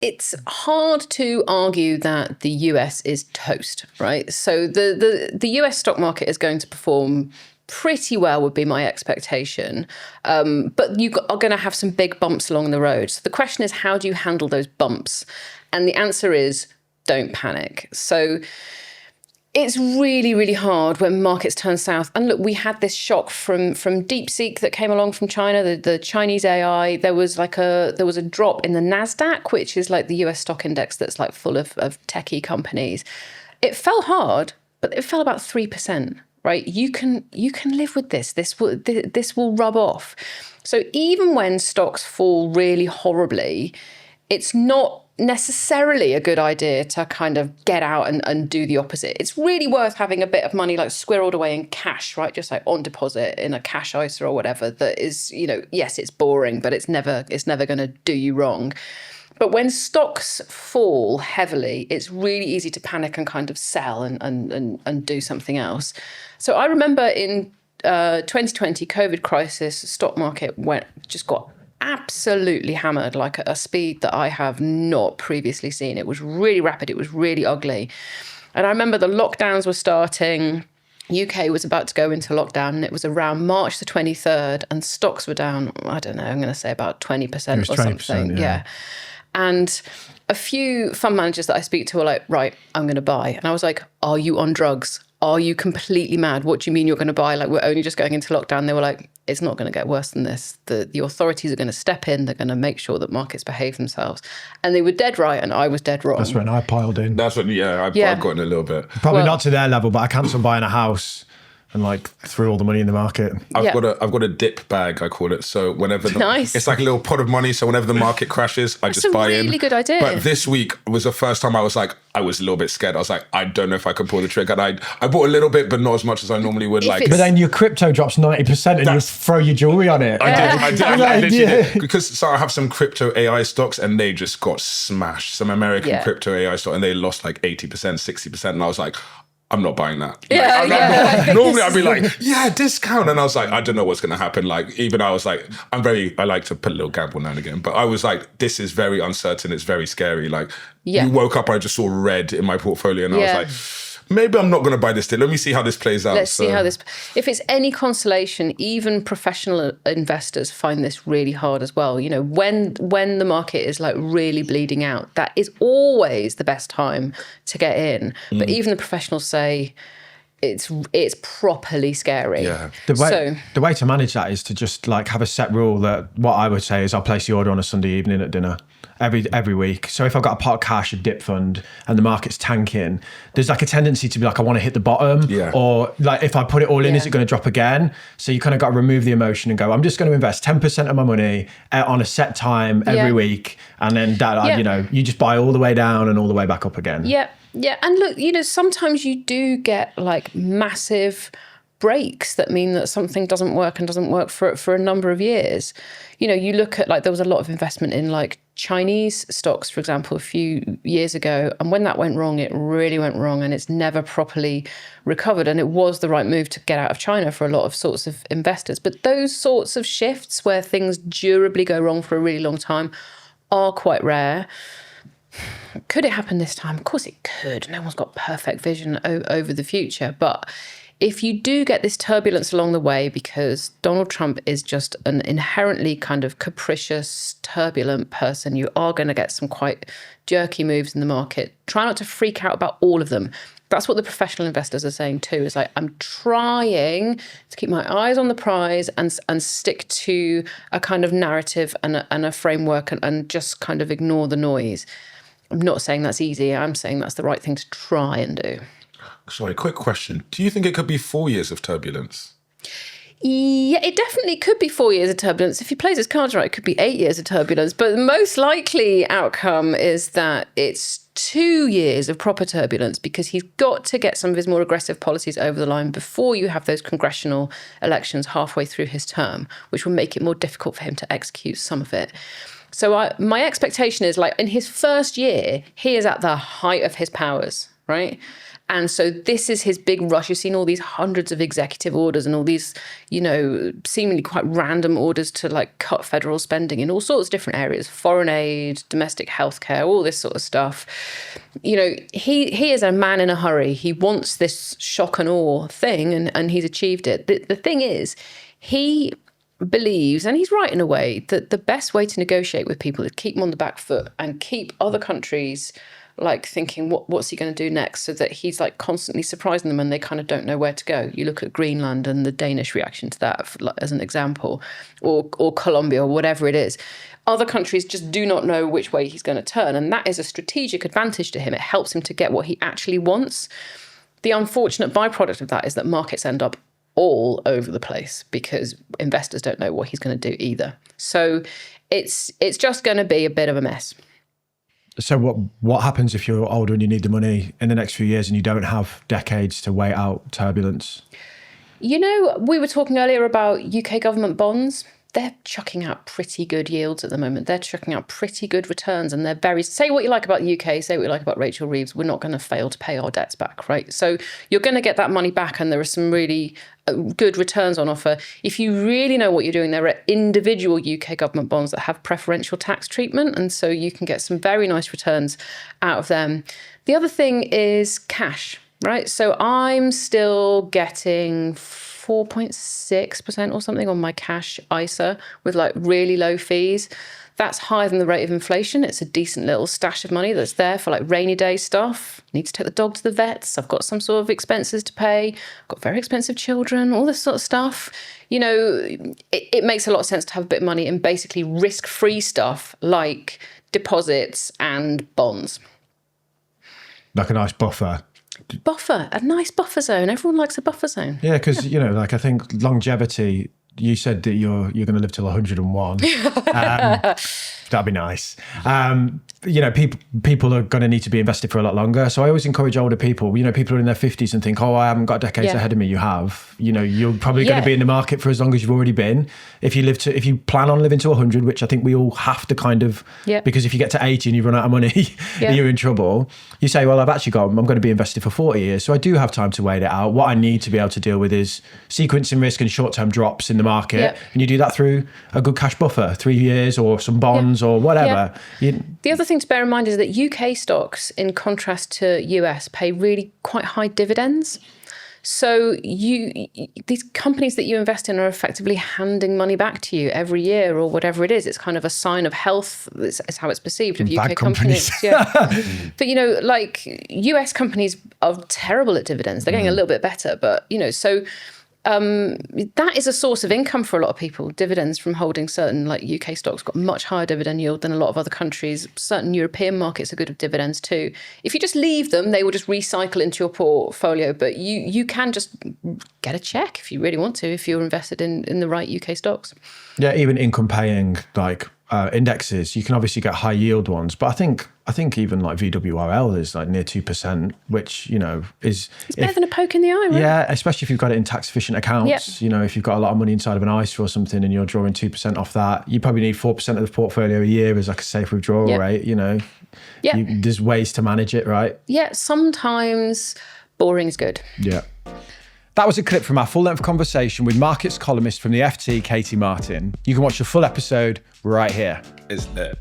it's hard to argue that the US is toast, right? So the US stock market is going to perform pretty well, would be my expectation. But you are going to have some big bumps along the road. So the question is, how do you handle those bumps? And the answer is, don't panic. So it's really, really hard when markets turn south. And look, we had this shock from DeepSeek that came along from China, the Chinese AI. There was a drop in the NASDAQ, which is like the US stock index that's like full of techie companies. It fell hard, but it fell about 3%, right? You can live with this. This will rub off. So even when stocks fall really horribly, it's not necessarily a good idea to kind of get out and do the opposite. It's really worth having a bit of money like squirreled away in cash, right? Just like on deposit in a cash ISA or whatever that is, yes, it's boring, but it's never going to do you wrong. But when stocks fall heavily, it's really easy to panic and kind of sell and do something else. So I remember in 2020 COVID crisis, stock market got absolutely hammered, like at a speed that I have not previously seen. It was really rapid. It was really ugly. And I remember the lockdowns were starting. UK was about to go into lockdown, and it was around March the 23rd, and stocks were down, I don't know, I'm going to say about 20% or something. Yeah. And a few fund managers that I speak to were like, right, I'm going to buy. And I was like, are you on drugs? Are you completely mad? What do you mean you're going to buy? Like, we're only just going into lockdown. They were like, it's not going to get worse than this. The authorities are going to step in. They're going to make sure that markets behave themselves. And they were dead right, and I was dead wrong. That's when I piled in. That's when, I've gotten a little bit. Probably not to their level, but I cancelled buying a house and like threw all the money in the market. I've got a dip bag, I call it. So whenever nice. It's like a little pot of money. So whenever the market crashes, I just buy in. That's a really good idea. But this week was the first time I was a little bit scared. I was like, I don't know if I can pull the trigger. And I bought a little bit, but not as much as I normally would. But then your crypto drops 90% and you throw your jewelry on it. I did. Because I have some crypto AI stocks and they just got smashed. Some American crypto AI stock, and they lost like 80%, 60%. And I was like, I'm not buying that. Normally I'd be like, discount. And I was like, I don't know what's going to happen. Like, even I was like, I like to put a little gamble now and again. But I was like, this is very uncertain. It's very scary. Like, you woke up, I just saw red in my portfolio. And I was like, maybe I'm not going to buy this deal. Let me see how this plays out. Let's see how this... If it's any consolation, even professional investors find this really hard as well. When the market is like really bleeding out, that is always the best time to get in. But even the professionals say it's properly scary. Yeah. The way to manage that is to just like have a set rule that what I would say is I'll place the order on a Sunday evening at dinner. Every week. So if I've got a pot of cash, a dip fund, and the market's tanking, there's like a tendency to be like, I want to hit the bottom. Yeah. Or like, if I put it all in, is it going to drop again? So you kind of got to remove the emotion and go, I'm just going to invest 10% of my money on a set time every week. And then that, you just buy all the way down and all the way back up again. Yeah. Yeah. And look, sometimes you do get like massive breaks that mean that something doesn't work for a number of years. You look at like, there was a lot of investment in like Chinese stocks, for example, a few years ago. And when that went wrong, it really went wrong, and it's never properly recovered. And it was the right move to get out of China for a lot of sorts of investors. But those sorts of shifts where things durably go wrong for a really long time are quite rare. Could it happen this time? Of course it could. No one's got perfect vision over the future. But if you do get this turbulence along the way, because Donald Trump is just an inherently kind of capricious, turbulent person, you are going to get some quite jerky moves in the market. Try not to freak out about all of them. That's what the professional investors are saying too, is like, I'm trying to keep my eyes on the prize and stick to a kind of narrative and a framework and just kind of ignore the noise. I'm not saying that's easy. I'm saying that's the right thing to try and do. Sorry, quick question. Do you think it could be 4 years of turbulence? Yeah, it definitely could be 4 years of turbulence. If he plays his cards right, it could be 8 years of turbulence. But the most likely outcome is that it's 2 years of proper turbulence, because he's got to get some of his more aggressive policies over the line before you have those congressional elections halfway through his term, which will make it more difficult for him to execute some of it. So my expectation is, like, in his first year, he is at the height of his powers, right? And so this is his big rush. You've seen all these hundreds of executive orders and all these, seemingly quite random orders to like cut federal spending in all sorts of different areas, foreign aid, domestic healthcare, all this sort of stuff. He is a man in a hurry. He wants this shock and awe thing, and he's achieved it. The thing is, he believes, and he's right in a way, that the best way to negotiate with people is keep them on the back foot and keep other countries like thinking, what's he going to do next? So that he's like constantly surprising them and they kind of don't know where to go. You look at Greenland and the Danish reaction to that as an example, or Colombia or whatever it is. Other countries just do not know which way he's going to turn. And that is a strategic advantage to him. It helps him to get what he actually wants. The unfortunate byproduct of that is that markets end up all over the place because investors don't know what he's going to do either. So it's just going to be a bit of a mess. So what happens if you're older and you need the money in the next few years and you don't have decades to wait out turbulence? We were talking earlier about UK government bonds. They're chucking out pretty good yields at the moment. They're chucking out pretty good returns, and they're say what you like about the UK, say what you like about Rachel Reeves, we're not going to fail to pay our debts back, right? So you're going to get that money back, and there are some really good returns on offer. If you really know what you're doing, there are individual UK government bonds that have preferential tax treatment, and so you can get some very nice returns out of them. The other thing is cash, right? So I'm still getting 4.6% or something on my cash ISA with like really low fees. That's higher than the rate of inflation. It's a decent little stash of money that's there for like rainy day stuff. Need to take the dog to the vets. I've got some sort of expenses to pay. I've got very expensive children, all this sort of stuff. It makes a lot of sense to have a bit of money in basically risk-free stuff like deposits and bonds. Like a nice buffer. A nice buffer zone. Everyone likes a buffer zone. Yeah, because I think longevity. You said that you're going to live till 101. That'd be nice. People are going to need to be invested for a lot longer. So I always encourage older people. People are in their 50s and think, I haven't got decades ahead of me. You have. You're probably going to be in the market for as long as you've already been. If you plan on living to 100, which I think we all have to kind of, because if you get to 80 and you run out of money, you're in trouble. You say, I'm going to be invested for 40 years. So I do have time to wait it out. What I need to be able to deal with is sequencing risk and short-term drops in the market. And you do that through a good cash buffer, 3 years or some bonds or whatever. The other thing to bear in mind is that UK stocks, in contrast to US, pay really quite high dividends. So these companies that you invest in are effectively handing money back to you every year or whatever it is. It's kind of a sign of health. It's how it's perceived of UK companies. But, like US companies are terrible at dividends. They're getting a little bit better. But, so that is a source of income for a lot of people. Dividends from holding certain like UK stocks got much higher dividend yield than a lot of other countries. Certain European markets are good at dividends too. If you just leave them, they will just recycle into your portfolio. But you can just get a check if you really want to, if you're invested in the right UK stocks. Yeah, even income paying like indexes, you can obviously get high yield ones, but I think even like VWRL is like near 2%, which is it's better than a poke in the eye, right? Yeah, especially if you've got it in tax efficient accounts. If you've got a lot of money inside of an ISA or something and you're drawing 2% off that, you probably need 4% of the portfolio a year as like a safe withdrawal rate. There's ways to manage it, right? Yeah, sometimes boring is good. Yeah. That was a clip from our full-length conversation with markets columnist from the FT, Katie Martin. You can watch the full episode right here. It's lit.